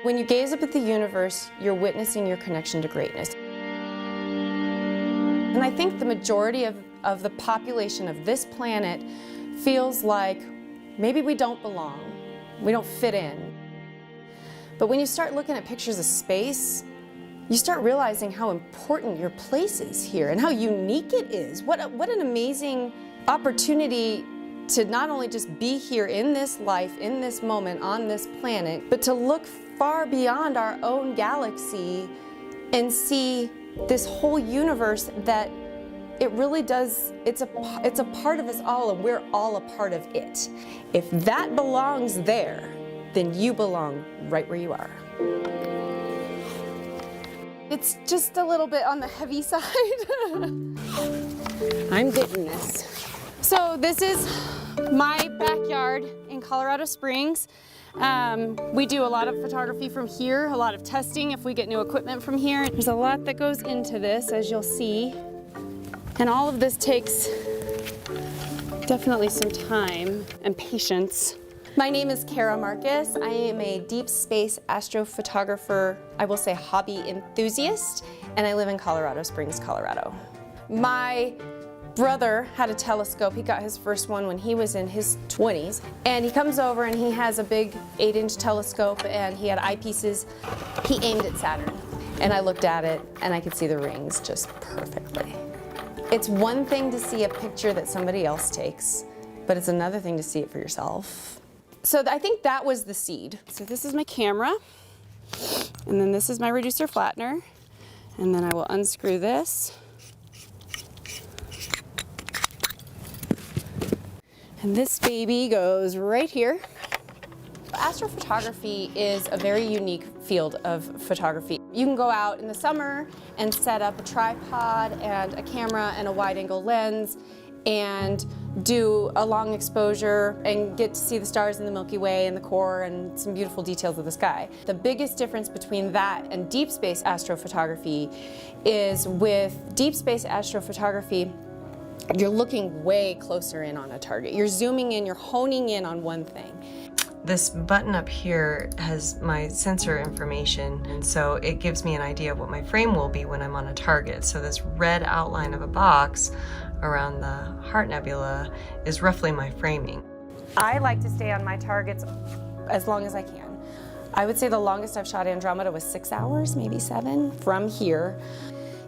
When you gaze up at the universe, you're witnessing your connection to greatness. And I think the majority of the population of this planet feels like maybe we don't belong, we don't fit in. But when you start looking at pictures of space, you start realizing how important your place is here and how unique it is. What an amazing opportunity to not only just be here in this life, in this moment, on this planet, but to look far beyond our own galaxy and see this whole universe that it really does, it's a part of us all, and we're all a part of it. If that belongs there, then you belong right where you are. It's just a little bit on the heavy side. I'm digging this. So this is my backyard in Colorado Springs. We do a lot of photography from here, a lot of testing if we get new equipment from here. There's a lot that goes into this, as you'll see. And all of this takes definitely some time and patience. My name is Kara Marcus. I am a deep space astrophotographer, I will say hobby enthusiast, and I live in Colorado Springs, Colorado. My brother had a telescope. He got his first one when he was in his 20s. And he comes over and he has a big 8-inch telescope and he had eyepieces. He aimed at Saturn. And I looked at it and I could see the rings just perfectly. It's one thing to see a picture that somebody else takes, but it's another thing to see it for yourself. So I think that was the seed. So this is my camera, and then this is my reducer flattener, and then I will unscrew this. And this baby goes right here. Astrophotography is a very unique field of photography. You can go out in the summer and set up a tripod and a camera and a wide-angle lens and do a long exposure and get to see the stars in the Milky Way and the core and some beautiful details of the sky. The biggest difference between that and deep space astrophotography is with deep space astrophotography, you're looking way closer in on a target. You're zooming in, you're honing in on one thing. This button up here has my sensor information, and so it gives me an idea of what my frame will be when I'm on a target. So this red outline of a box around the Heart Nebula is roughly my framing. I like to stay on my targets as long as I can. I would say the longest I've shot Andromeda was 6 hours, maybe 7, from here.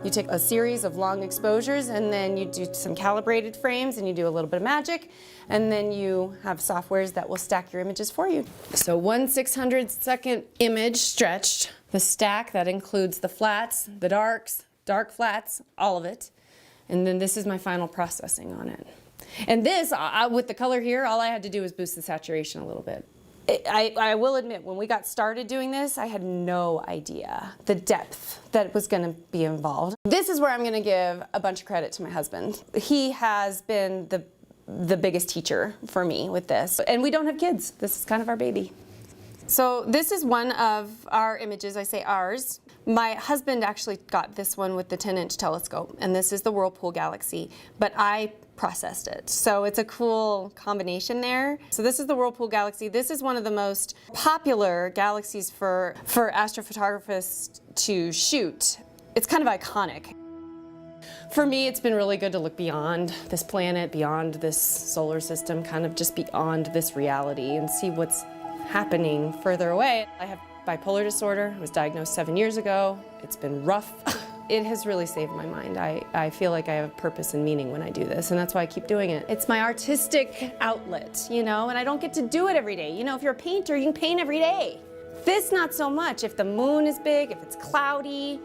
You take a series of long exposures and then you do some calibrated frames and you do a little bit of magic, and then you have softwares that will stack your images for you. So 1/600-second image stretched, the stack that includes the flats, the darks, dark flats, all of it. And then this is my final processing on it. And this, with the color here, all I had to do was boost the saturation a little bit. I will admit, when we got started doing this, I had no idea the depth that was going to be involved. This is where I'm going to give a bunch of credit to my husband. He has been the biggest teacher for me with this. And we don't have kids. This is kind of our baby. So this is one of our images. I say ours. My husband actually got this one with the 10-inch telescope, and this is the Whirlpool Galaxy, but I processed it. So it's a cool combination there. So this is the Whirlpool Galaxy. This is one of the most popular galaxies for astrophotographers to shoot. It's kind of iconic. For me, it's been really good to look beyond this planet, beyond this solar system, kind of just beyond this reality and see what's happening further away. I have bipolar disorder. I was diagnosed 7 years ago. It's been rough. It has really saved my mind. I feel like I have purpose and meaning when I do this, and that's why I keep doing it. It's my artistic outlet, you know, and I don't get to do it every day. You know, if you're a painter, you can paint every day. This, not so much. If the moon is big, if it's cloudy,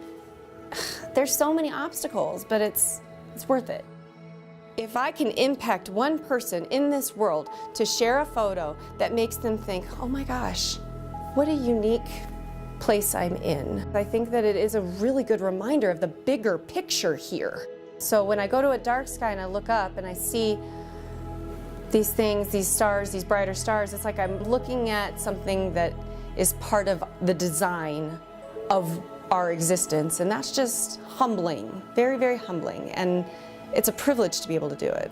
there's so many obstacles, but it's worth it. If I can impact one person in this world to share a photo that makes them think, oh my gosh, what a unique place I'm in. I think that it is a really good reminder of the bigger picture here. So when I go to a dark sky and I look up and I see these things, these stars, these brighter stars, it's like I'm looking at something that is part of the design of our existence, and that's just humbling, very, very humbling, and it's a privilege to be able to do it.